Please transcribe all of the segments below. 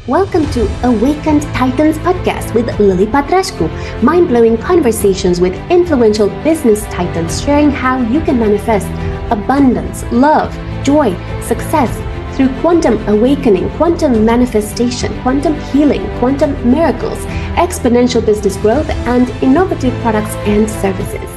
Welcome to Awakened Titans podcast with Lily Patrascu, mind-blowing conversations with influential business titans sharing how you can manifest abundance, love, joy, success through quantum awakening, quantum manifestation, quantum healing, quantum miracles, exponential business growth, and innovative products and services.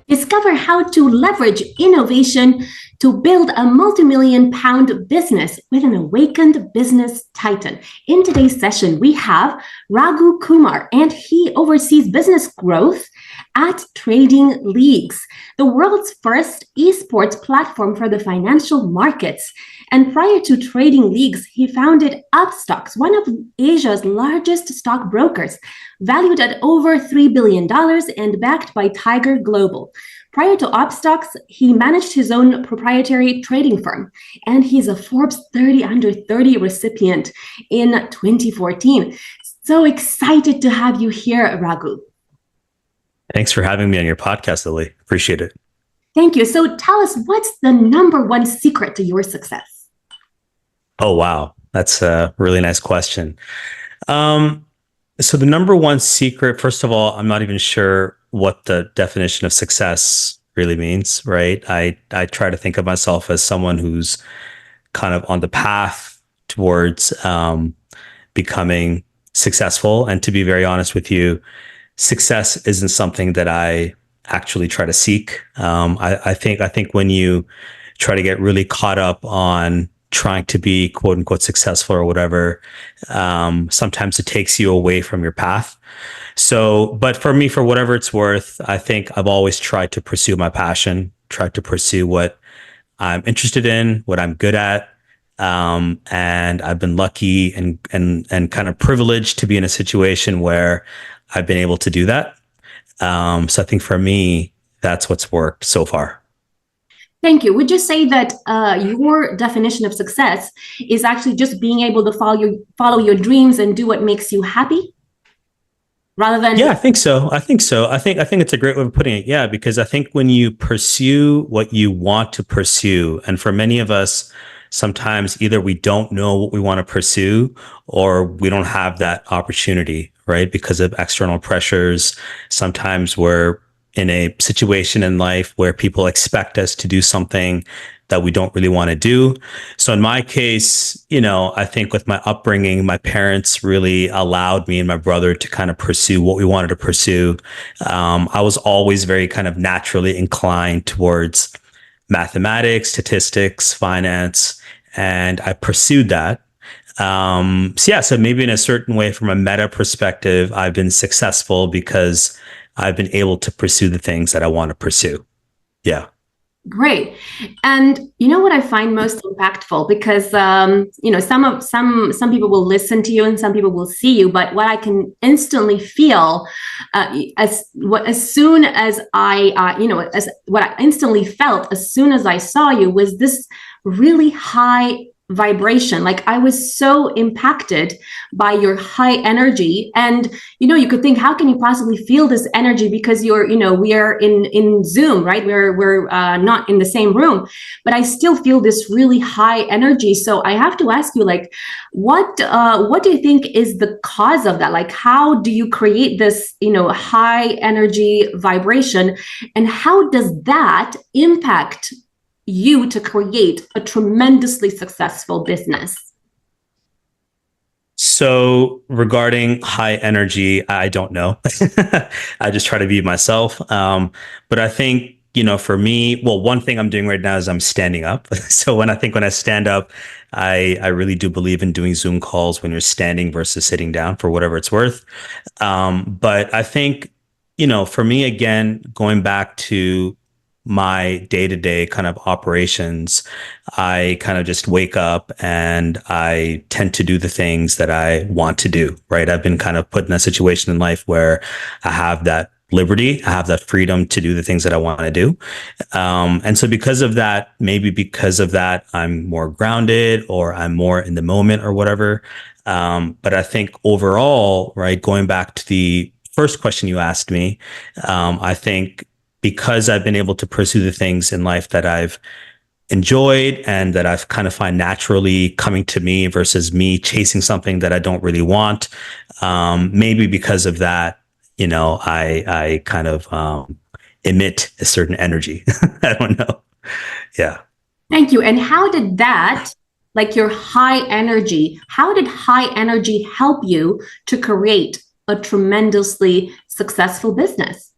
Discover how to leverage innovation to build a multi-million pound business with an awakened business titan. In today's session, we have Raghu Kumar, and he oversees business growth at TradingLeagues, the world's first esports platform for the financial markets. And prior to TradingLeagues, he founded Upstox, one of Asia's largest stockbrokers, valued at over $3 billion and backed by Tiger Global. Prior to Upstox, he managed his own proprietary trading firm, and he's a Forbes 30 under 30 recipient in 2014. So excited to have you here, Raghu. Thanks for having me on your podcast, Lily. Appreciate it. Thank you. So tell us, what's the number one secret to your success? Oh, wow. That's a really nice question. So the number one secret, first of all, I'm not even sure what the definition of success really means, right? I try to think of myself as someone who's kind of on the path towards becoming successful. And to be very honest with you, success isn't something that I actually try to seek. I think when you try to get really caught up on trying to be quote unquote successful or whatever, sometimes it takes you away from your path. So, but for me, for whatever it's worth, I think I've always tried to pursue my passion, tried to pursue what I'm interested in, what I'm good at. And I've been lucky and kind of privileged to be in a situation where I've been able to do that. So I think for me, that's what's worked so far. Thank you. Would you say that your definition of success is actually just being able to follow your dreams and do what makes you happy, rather than? Yeah, I think so. I think it's a great way of putting it. Yeah, because I think when you pursue what you want to pursue, and for many of us, sometimes either we don't know what we want to pursue or we don't have that opportunity, right? Because of external pressures. Sometimes we're in a situation in life where people expect us to do something that we don't really want to do. So in my case, I think with my upbringing, my parents really allowed me and my brother to kind of pursue what we wanted to pursue. I was always very kind of naturally inclined towards mathematics, statistics, finance, and I pursued that. So maybe in a certain way, from a meta perspective, I've been successful because I've been able to pursue the things that I want to pursue. Yeah. Great. And you know what I find most impactful, because some people will listen to you and some people will see you, but what I can instantly feel as soon as what I instantly felt as soon as I saw you was this really high vibration. Like, I was so impacted by your high energy, and you could think, how can you possibly feel this energy, because we are in Zoom, right? We're not in the same room, but I still feel this really high energy. So I have to ask you, like, what do you think is the cause of that? Like, how do you create this high energy vibration, and how does that impact you to create a tremendously successful business? So regarding high energy, I don't know. I just try to be myself. But I think, for me, well, one thing I'm doing right now is I'm standing up. So when I stand up, I really do believe in doing Zoom calls when you're standing versus sitting down, for whatever it's worth. But I think, for me, again, going back to my day-to-day kind of operations, I kind of just wake up and I tend to do the things that I want to do, right? I've been kind of put in a situation in life where I have that liberty, I have that freedom to do the things that I want to do. And so because of that, I'm more grounded, or I'm more in the moment, or whatever. But I think overall, right, going back to the first question you asked me, I think because I've been able to pursue the things in life that I've enjoyed and that I've kind of find naturally coming to me versus me chasing something that I don't really want. Maybe because of that, I kind of emit a certain energy. I don't know. Yeah. Thank you. And how did that, like your high energy, how did high energy help you to create a tremendously successful business?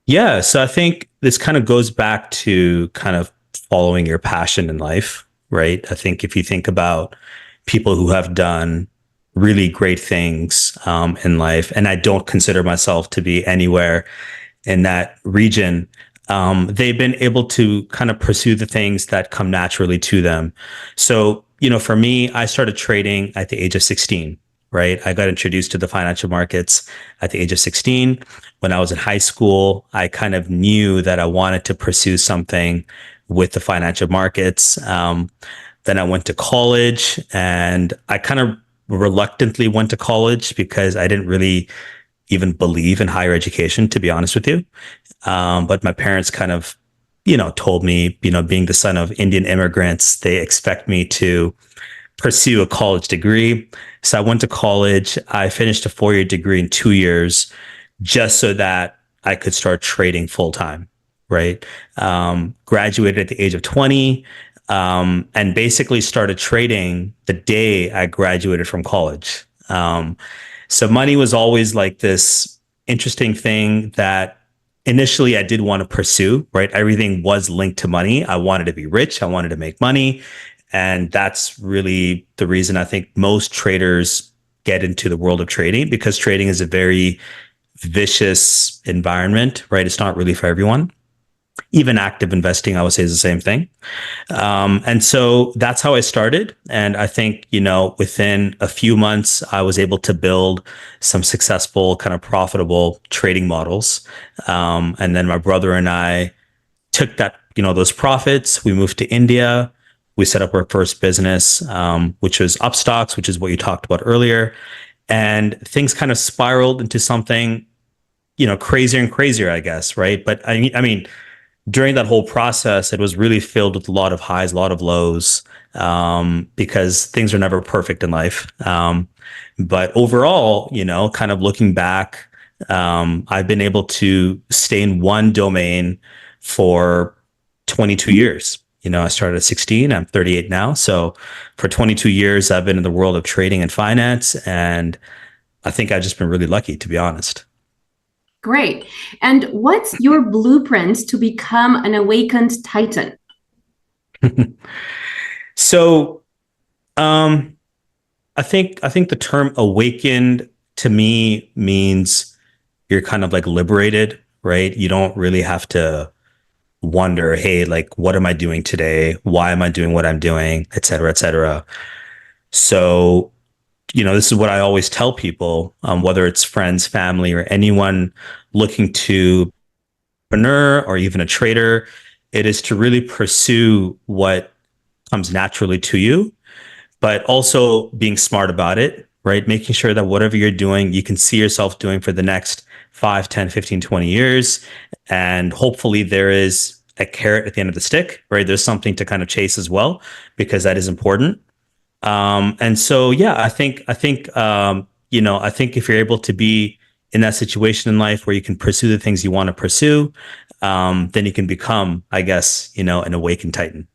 Yeah. So I think this kind of goes back to kind of following your passion in life, right? I think if you think about people who have done really great things in life, and I don't consider myself to be anywhere in that region, they've been able to kind of pursue the things that come naturally to them. So, for me, I started trading at the age of 16, right? I got introduced to the financial markets at the age of 16. When I was in high school, I kind of knew that I wanted to pursue something with the financial markets. Then I went to college and I kind of reluctantly went to college because I didn't really even believe in higher education, to be honest with you. But my parents kind of, told me, being the son of Indian immigrants, they expect me to pursue a college degree. So I went to college. I finished a 4-year degree in 2 years just so that I could start trading full time, right? Graduated at the age of 20 and basically started trading the day I graduated from college. So money was always like this interesting thing that initially I did want to pursue, right? Everything was linked to money. I wanted to be rich. I wanted to make money. And that's really the reason I think most traders get into the world of trading, because trading is a very vicious environment, right? It's not really for everyone. Even active investing, I would say, is the same thing. And so that's how I started. And I think, within a few months, I was able to build some successful, kind of profitable trading models. And then my brother and I took that, those profits. We moved to India. We set up our first business, which was Upstox, which is what you talked about earlier. And things kind of spiraled into something, crazier and crazier, I guess, right? But I mean, during that whole process, it was really filled with a lot of highs, a lot of lows, because things are never perfect in life. But overall, kind of looking back, I've been able to stay in one domain for 22 years. I started at 16, I'm 38 now. So for 22 years, I've been in the world of trading and finance. And I think I've just been really lucky, to be honest. Great. And what's your blueprint to become an awakened titan? So, I think the term awakened to me means you're kind of like liberated, right? You don't really have to wonder, hey, like, what am I doing today? Why am I doing what I'm doing, et cetera, et cetera. So, this is what I always tell people, whether it's friends, family, or anyone looking to entrepreneur or even a trader, it is to really pursue what comes naturally to you, but also being smart about it, right? Making sure that whatever you're doing, you can see yourself doing for the next 5, 10, 15, 20 years. And hopefully there is a carrot at the end of the stick, right? There's something to kind of chase as well, because that is important. And so, yeah, I think if you're able to be in that situation in life where you can pursue the things you want to pursue, then you can become, I guess, an awakened titan.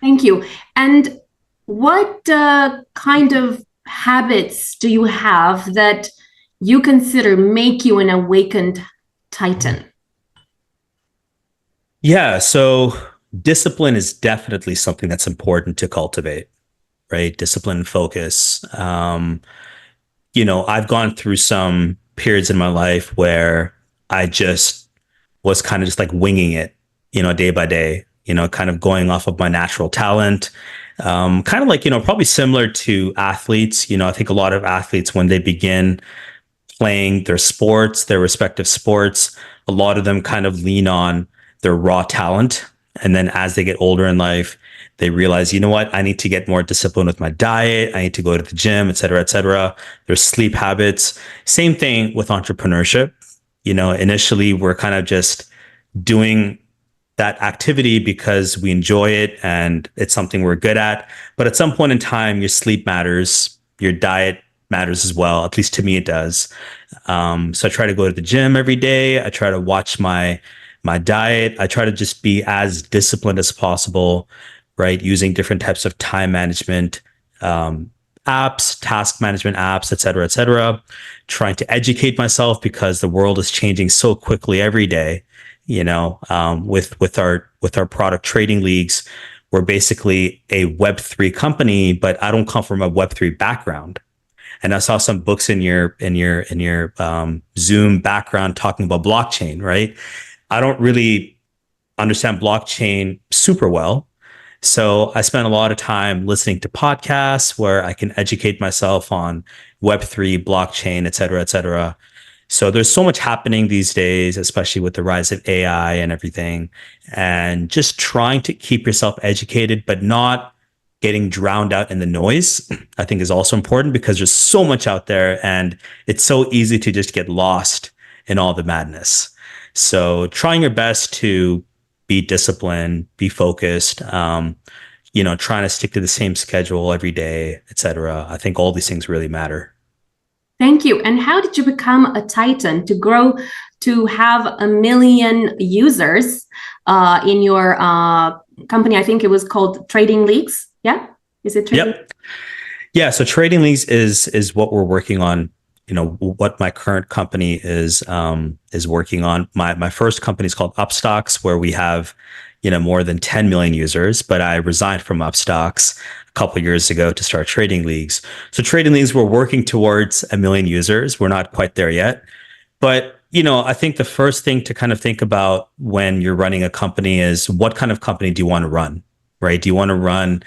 Thank you. And what kind of habits do you have that you consider make you an awakened titan? Yeah. So discipline is definitely something that's important to cultivate, right? Discipline and focus. I've gone through some periods in my life where I just was kind of just like winging it, day by day, kind of going off of my natural talent. Kind of like, probably similar to athletes. I think a lot of athletes, when they begin playing their sports, their respective sports, a lot of them kind of lean on their raw talent. And then as they get older in life, they realize, you know what, I need to get more disciplined with my diet. I need to go to the gym, et cetera, et cetera. There's sleep habits. Same thing with entrepreneurship. Initially we're kind of just doing that activity because we enjoy it and it's something we're good at. But at some point in time, your sleep matters, your diet matters as well. At least to me, it does. So I try to go to the gym every day. I try to watch my diet. I try to just be as disciplined as possible, right? Using different types of time management apps, task management apps, et cetera, et cetera. Trying to educate myself because the world is changing so quickly every day. With our product TradingLeagues, we're basically a Web3 company, but I don't come from a Web3 background. And I saw some books in your Zoom background talking about blockchain, right? I don't really understand blockchain super well. So I spent a lot of time listening to podcasts where I can educate myself on Web3, blockchain, et cetera, et cetera. So there's so much happening these days, especially with the rise of AI and everything, and just trying to keep yourself educated, but not getting drowned out in the noise, I think is also important because there's so much out there and it's so easy to just get lost in all the madness. So trying your best to be disciplined, be focused, trying to stick to the same schedule every day, et cetera. I think all these things really matter. Thank you. And how did you become a Titan to grow to have 1 million users in your company? I think it was called TradingLeagues. Yeah, is it Trading? Yep. Yeah. So TradingLeagues is what we're working on. What my current company is working on. My first company is called Upstox, where we have more than 10 million users. But I resigned from Upstox a couple of years ago to start TradingLeagues. So TradingLeagues, we're working towards 1 million users. We're not quite there yet, but I think the first thing to kind of think about when you're running a company is what kind of company do you want to run, right? Do you want to run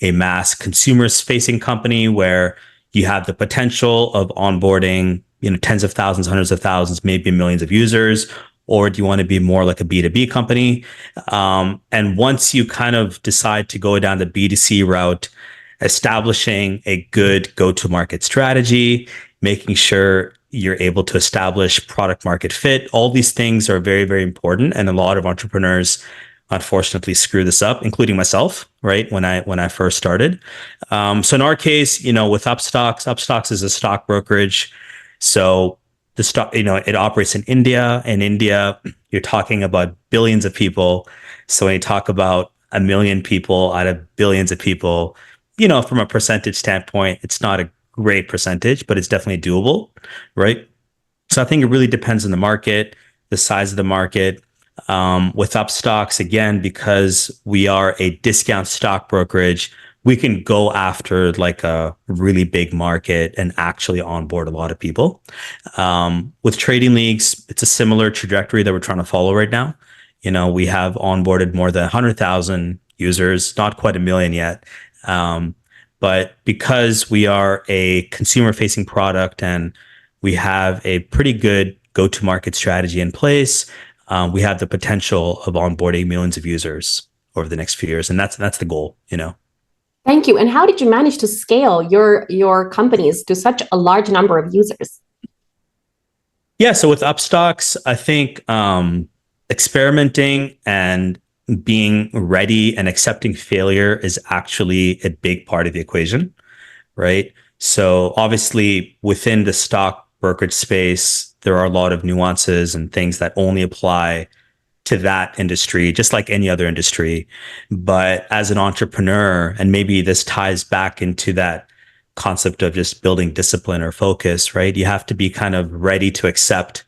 a mass consumers facing company where you have the potential of onboarding, tens of thousands, hundreds of thousands, maybe millions of users? Or do you want to be more like a B2B company? And once you kind of decide to go down the B2C route, establishing a good go-to-market strategy, making sure you're able to establish product market fit, all these things are very, very important. And a lot of entrepreneurs unfortunately screw this up, including myself, right? When I first started. So in our case, with Upstox is a stock brokerage. So the stock, it operates in India. In India, you're talking about billions of people. So when you talk about 1 million people out of billions of people, from a percentage standpoint, it's not a great percentage, but it's definitely doable, right? So I think it really depends on the market, the size of the market. With Upstox, again, because we are a discount stock brokerage, we can go after like a really big market and actually onboard a lot of people. With TradingLeagues, it's a similar trajectory that we're trying to follow right now. We have onboarded more than 100,000 users, not quite 1 million yet. But because we are a consumer-facing product and we have a pretty good go-to-market strategy in place, we have the potential of onboarding millions of users over the next few years, and that's the goal. Thank you. And how did you manage to scale your companies to such a large number of users? Yeah, so with Upstox, I think experimenting and being ready and accepting failure is actually a big part of the equation, right? So obviously within the stock brokerage space, there are a lot of nuances and things that only apply to that industry, just like any other industry. But as an entrepreneur, and maybe this ties back into that concept of just building discipline or focus, right? You have to be kind of ready to accept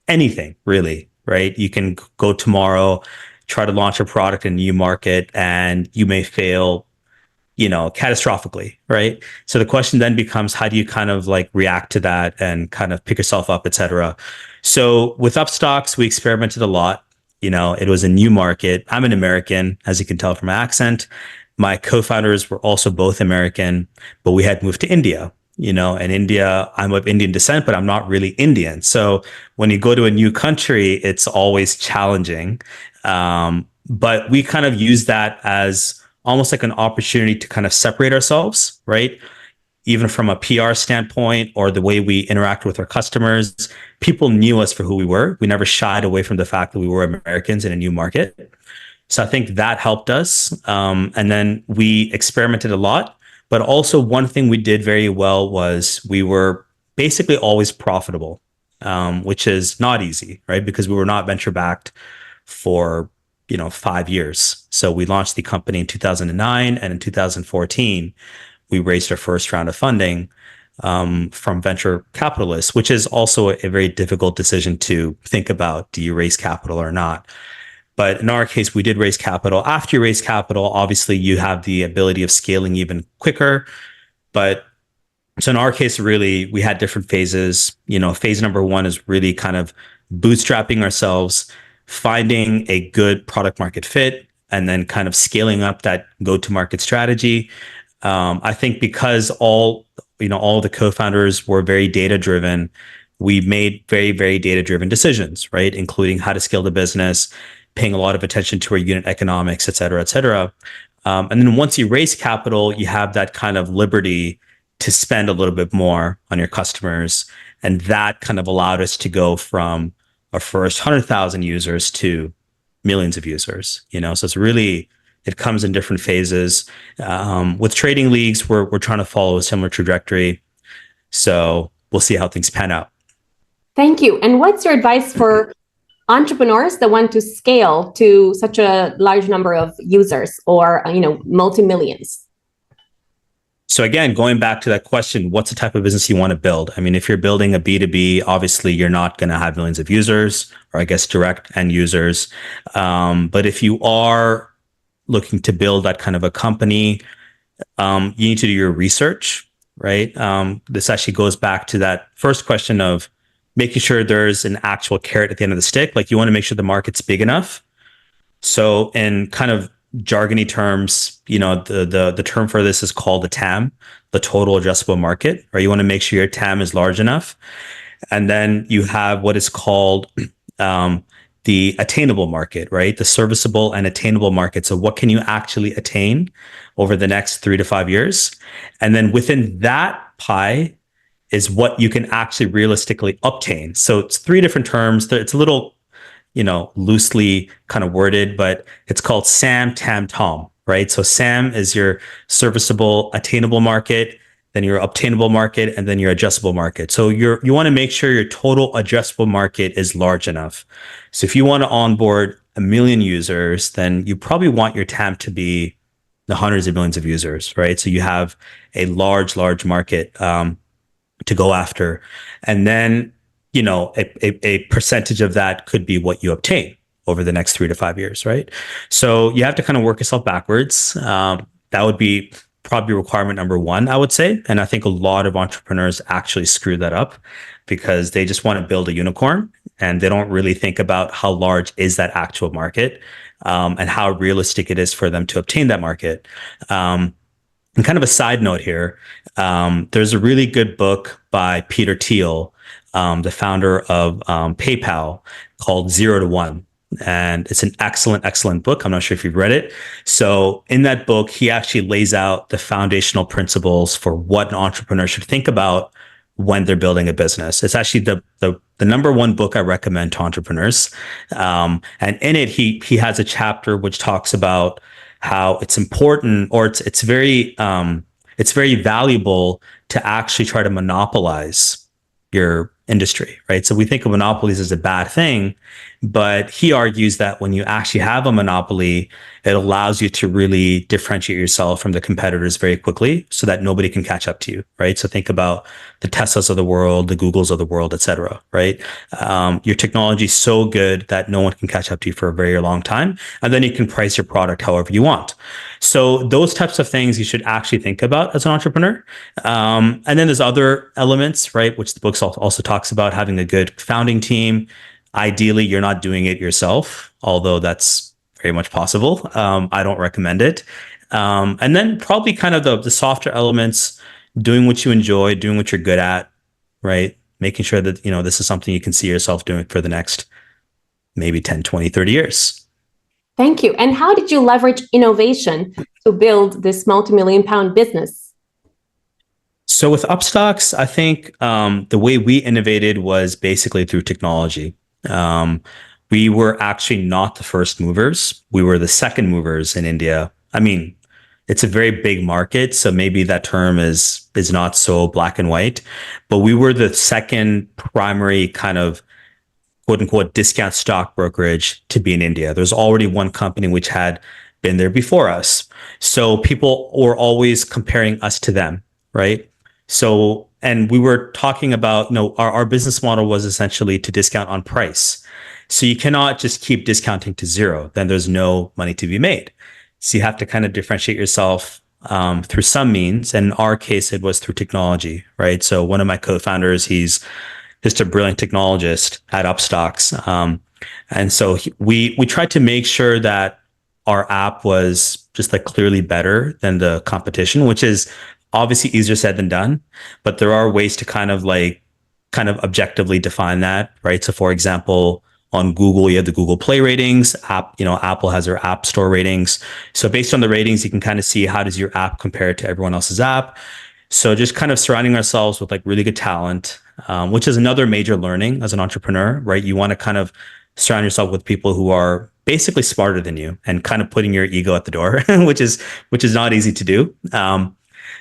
anything, really, right? You can go tomorrow, try to launch a product in a new market, and you may fail, catastrophically, right? So the question then becomes, how do you kind of like react to that and kind of pick yourself up, et cetera? So with Upstox, we experimented a lot. It was a new market. I'm an American, as you can tell from my accent. My co-founders were also both American, but we had moved to India. And India, I'm of Indian descent, but I'm not really Indian. So when you go to a new country, it's always challenging. But we kind of use that as almost like an opportunity to kind of separate ourselves, right? Even from a PR standpoint or the way we interact with our customers, people knew us for who we were. We never shied away from the fact that we were Americans in a new market. So I think that helped us. And then we experimented a lot. But also one thing we did very well was we were basically always profitable, which is not easy, right? Because we were not venture backed for 5 years. So we launched the company in 2009, and in 2014 we raised our first round of funding from venture capitalists, which is also a very difficult decision to think about. Do you raise capital or not? But in our case, we did raise capital. After you raise capital, obviously you have the ability of scaling even quicker. But so in our case, really, we had different phases. Phase number one is really kind of bootstrapping ourselves, finding a good product market fit, and then kind of scaling up that go-to-market strategy. I think because all the co-founders were very data-driven, we made very, very data-driven decisions, right? Including how to scale the business, paying a lot of attention to our unit economics, et cetera, et cetera. And then once you raise capital, you have that kind of liberty to spend a little bit more on your customers. And that kind of allowed us to go from our first 100,000 users to millions of users, So it comes in different phases. With TradingLeagues, we're trying to follow a similar trajectory. So we'll see how things pan out. Thank you. And what's your advice for entrepreneurs that want to scale to such a large number of users or, multi-millions? So again, going back to that question, what's the type of business you want to build? I mean, if you're building a B2B, obviously you're not going to have millions of users, or I guess direct end users. But if you are looking to build that kind of a company, you need to do your research, right? This actually goes back to that first question of making sure there's an actual carrot at the end of the stick. Like, you want to make sure the market's big enough. So in kind of jargony terms, the term for this is called the TAM, the total addressable market, right? You want to make sure your TAM is large enough. And then you have what is called the attainable market, right? The serviceable and attainable market. So what can you actually attain over the next 3 to 5 years? And then within that pie is what you can actually realistically obtain. So it's 3 different terms. It's a little, loosely kind of worded, but it's called SAM, TAM, TOM, right? So SAM is your serviceable, attainable market, then your obtainable market, and then your adjustable market. So you want to make sure your total addressable market is large enough. So if you want to onboard 1 million users, then you probably want your TAM to be the hundreds of millions of users, right? So you have a large market to go after. And then, a percentage of that could be what you obtain over the next 3 to 5 years, right? So you have to kind of work yourself backwards. That would be probably requirement number one, I would say. And I think a lot of entrepreneurs actually screw that up because they just want to build a unicorn and they don't really think about how large is that actual market, and how realistic it is for them to obtain that market. And kind of a side note here, there's a really good book by Peter Thiel, the founder of PayPal, called 0 to 1. And it's an excellent book. I'm not sure if you've read it. So in that book, he actually lays out the foundational principles for what an entrepreneur should think about when they're building a business. It's actually the number one book I recommend to entrepreneurs. And in it, he has a chapter which talks about how it's important, or it's very valuable to actually try to monopolize your industry, right? So we think of monopolies as a bad thing, but he argues that when you actually have a monopoly, it allows you to really differentiate yourself from the competitors very quickly so that nobody can catch up to you, right? So think about the Teslas of the world, the Googles of the world, et cetera, right? Your technology is so good that no one can catch up to you for a very long time. And then you can price your product however you want. So those types of things you should actually think about as an entrepreneur. And then there's other elements, right? Which the book also talks about, having a good founding team. Ideally, you're not doing it yourself, although that's very much possible. I don't recommend it. And then probably kind of the softer elements, doing what you enjoy, doing what you're good at, right? Making sure that, this is something you can see yourself doing for the next maybe 10, 20, 30 years. Thank you. And how did you leverage innovation to build this multi-million-pound business? So with Upstox, I think the way we innovated was basically through technology. we were actually not the first movers. We were the second movers in India. I mean, it's a very big market, so maybe that term is not so black and white, but we were the second primary kind of quote unquote discount stock brokerage to be in India. There's already one company which had been there before us. So people were always comparing us to them, right? So, and we were talking about, our business model was essentially to discount on price. So you cannot just keep discounting to zero, then there's no money to be made. So you have to kind of differentiate yourself through some means. And in our case, it was through technology, right? So one of my co-founders, he's just a brilliant technologist at Upstox. And so we tried to make sure that our app was just like clearly better than the competition, which is obviously easier said than done, but there are ways to kind of objectively define that, right? So for example, on Google, you have the Google Play ratings. Apple has their App Store ratings. So based on the ratings, you can kind of see how does your app compare to everyone else's app. So just kind of surrounding ourselves with like really good talent, which is another major learning as an entrepreneur, right? You want to kind of surround yourself with people who are basically smarter than you and kind of putting your ego at the door, which is not easy to do.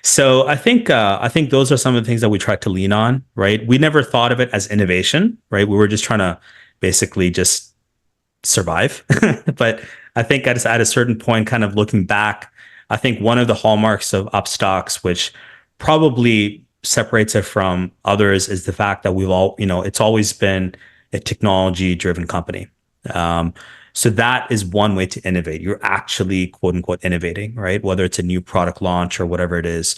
So I think those are some of the things that we tried to lean on, right? We never thought of it as innovation, right? We were just trying to basically just survive. But I think at a certain point, kind of looking back, I think one of the hallmarks of Upstox, which probably separates it from others, is the fact that it's always been a technology driven company. So that is one way to innovate. You're actually quote unquote innovating, right? Whether it's a new product launch or whatever it is.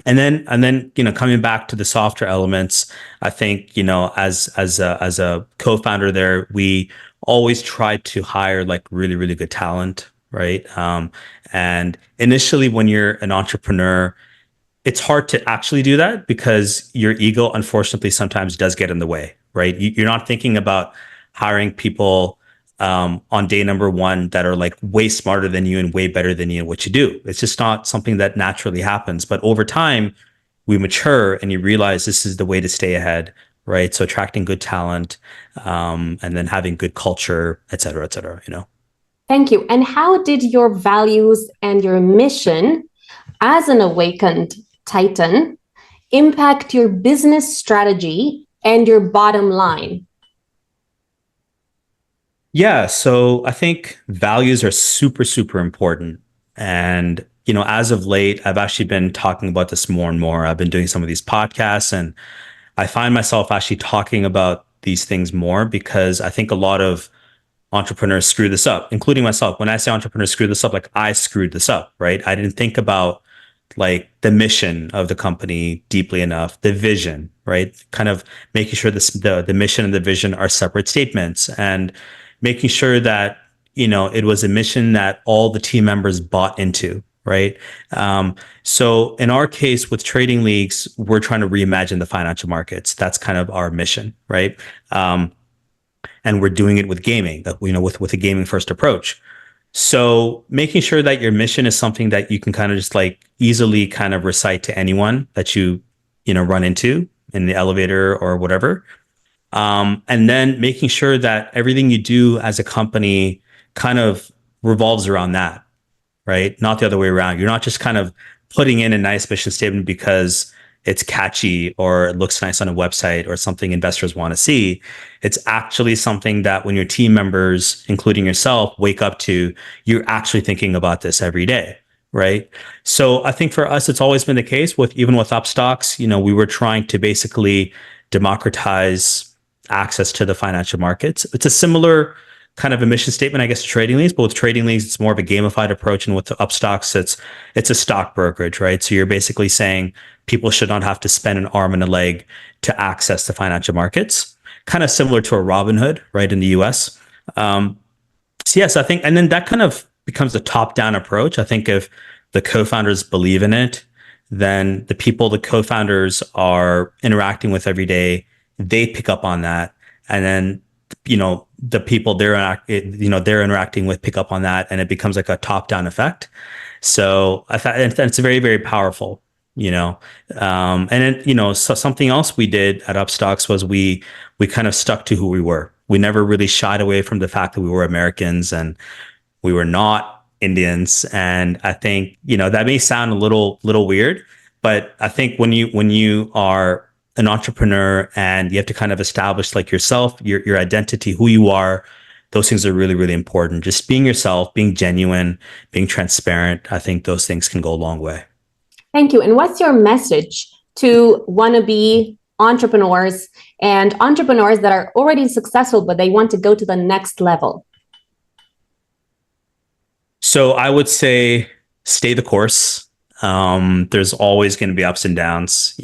And then coming back to the softer elements, I think as a co-founder there, we always try to hire like really really good talent, right? And initially, when you're an entrepreneur, it's hard to actually do that because your ego, unfortunately, sometimes does get in the way, right? You're not thinking about hiring people on day number one that are like way smarter than you and way better than you at what you do. It's just not something that naturally happens. But over time, we mature and you realize this is the way to stay ahead, right? So attracting good talent, and then having good culture, et cetera, et cetera, Thank you. And how did your values and your mission as an awakened Titan impact your business strategy and your bottom line? Yeah, so I think values are super, super important. And, as of late, I've actually been talking about this more and more. I've been doing some of these podcasts and I find myself actually talking about these things more because I think a lot of entrepreneurs screw this up, including myself. When I say entrepreneurs screw this up, like I screwed this up, right? I didn't think about like the mission of the company deeply enough, the vision, right? Kind of making sure the mission and the vision are separate statements and making sure that, it was a mission that all the team members bought into, right? So in our case with TradingLeagues, we're trying to reimagine the financial markets. That's kind of our mission, right? And we're doing it with gaming, with a gaming first approach. So making sure that your mission is something that you can kind of just like easily kind of recite to anyone that you run into in the elevator or whatever. And then making sure that everything you do as a company kind of revolves around that, right? Not the other way around. You're not just kind of putting in a nice mission statement because it's catchy or it looks nice on a website or something investors want to see. It's actually something that when your team members, including yourself, wake up to, you're actually thinking about this every day, right? So I think for us, it's always been the case even with Upstox, we were trying to basically democratize access to the financial markets. It's a similar kind of a mission statement, I guess, to TradingLeagues, but with TradingLeagues, it's more of a gamified approach. And with the Upstox, it's a stock brokerage, right? So you're basically saying people should not have to spend an arm and a leg to access the financial markets, kind of similar to a Robinhood, right, in the US. So yes, I think, and then that kind of becomes a top-down approach. I think if the co-founders believe in it, then the people the co-founders are interacting with every day, they pick up on that. And then, the people they're interacting with pick up on that, and it becomes like a top-down effect. So I thought it's very, very powerful. And then, so something else we did at Upstox was we kind of stuck to who we were. We never really shied away from the fact that we were Americans and we were not Indians. And I think, that may sound a little weird, but I think when you are an entrepreneur and you have to kind of establish like yourself, your identity, who you are, those things are really, really important. Just being yourself, being genuine, being transparent. I think those things can go a long way. Thank you. And what's your message to wannabe entrepreneurs and entrepreneurs that are already successful, but they want to go to the next level? So I would say stay the course. There's always going to be ups and downs.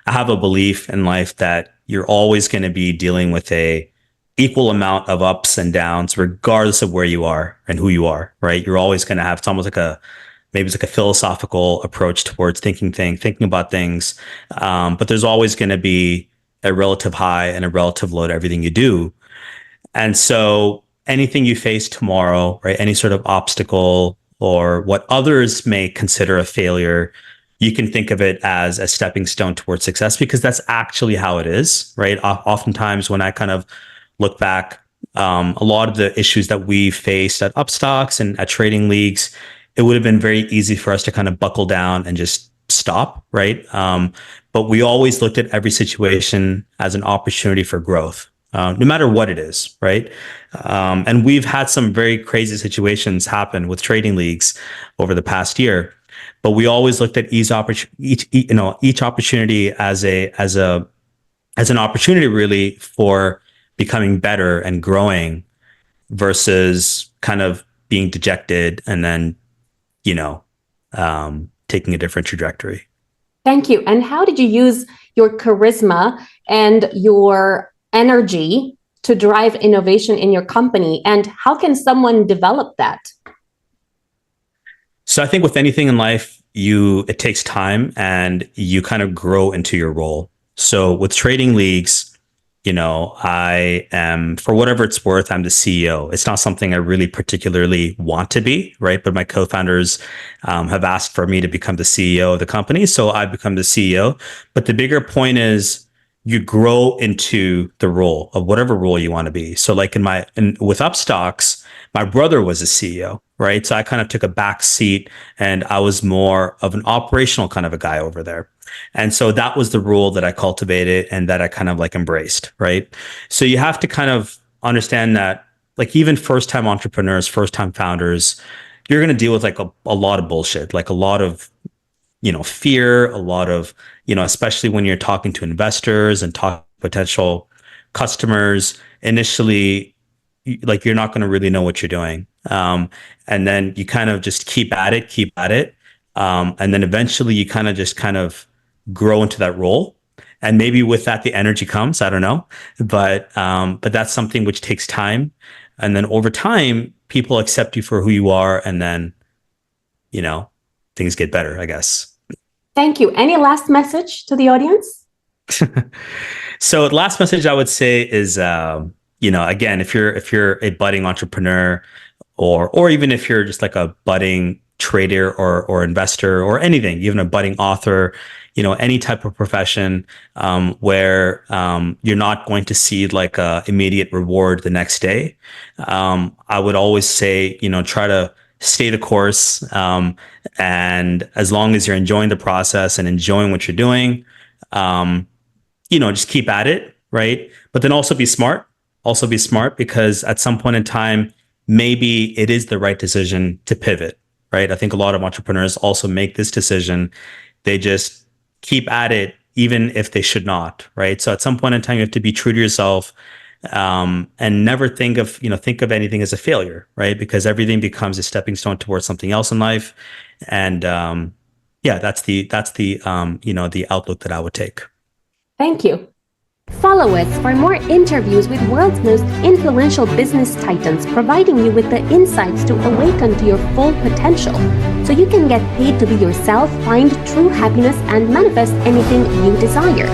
I have a belief in life that you're always going to be dealing with a equal amount of ups and downs, regardless of where you are and who you are, right? You're always going to have, it's almost like maybe it's like a philosophical approach towards thinking about things. But there's always going to be a relative high and a relative low to everything you do. And so anything you face tomorrow, right? Any sort of obstacle or what others may consider a failure, you can think of it as a stepping stone towards success, because that's actually how it is, right? Oftentimes when I kind of look back, a lot of the issues that we faced at Upstox and at TradingLeagues, it would have been very easy for us to kind of buckle down and just stop, right? But we always looked at every situation as an opportunity for growth, no matter what it is, right? And we've had some very crazy situations happen with TradingLeagues over the past year, but we always looked at each opportunity as an opportunity really for becoming better and growing, versus kind of being dejected and then taking a different trajectory. Thank you. And how did you use your charisma and your energy to drive innovation in your company? And how can someone develop that? So I think with anything in life, it takes time and you kind of grow into your role. So with TradingLeagues, I am, for whatever it's worth, I'm the CEO. It's not something I really particularly want to be, right? But my co-founders have asked for me to become the CEO of the company. So I've become the CEO. But the bigger point is you grow into the role of whatever role you want to be. So like with Upstox, my brother was a CEO, right? So I kind of took a back seat and I was more of an operational kind of a guy over there. And so that was the role that I cultivated and that I kind of like embraced, right? So you have to kind of understand that, like, even first-time entrepreneurs, first-time founders, you're going to deal with like a lot of bullshit, like a lot of, fear, a lot of, especially when you're talking to investors and potential customers. Initially, like, you're not going to really know what you're doing. And then you kind of just keep at it. And then eventually you kind of grow into that role. And maybe with that, the energy comes, I don't know, but that's something which takes time. And then over time, people accept you for who you are. And then, things get better, I guess. Thank you. Any last message to the audience? So the last message I would say is, again, if you're a budding entrepreneur, or even if you're just like a budding trader or investor or anything, even a budding author, any type of profession where you're not going to see like a immediate reward the next day, I would always say, try to stay the course. And as long as you're enjoying the process and enjoying what you're doing, just keep at it, right? But then also be smart. Because at some point in time, maybe it is the right decision to pivot, right? I think a lot of entrepreneurs also make this decision. They just keep at it, even if they should not, right? So at some point in time, you have to be true to yourself, and never think of anything as a failure, right? Because everything becomes a stepping stone towards something else in life. And that's the outlook that I would take. Thank you. Follow us for more interviews with world's most influential business titans, providing you with the insights to awaken to your full potential, so you can get paid to be yourself, find true happiness, and manifest anything you desire.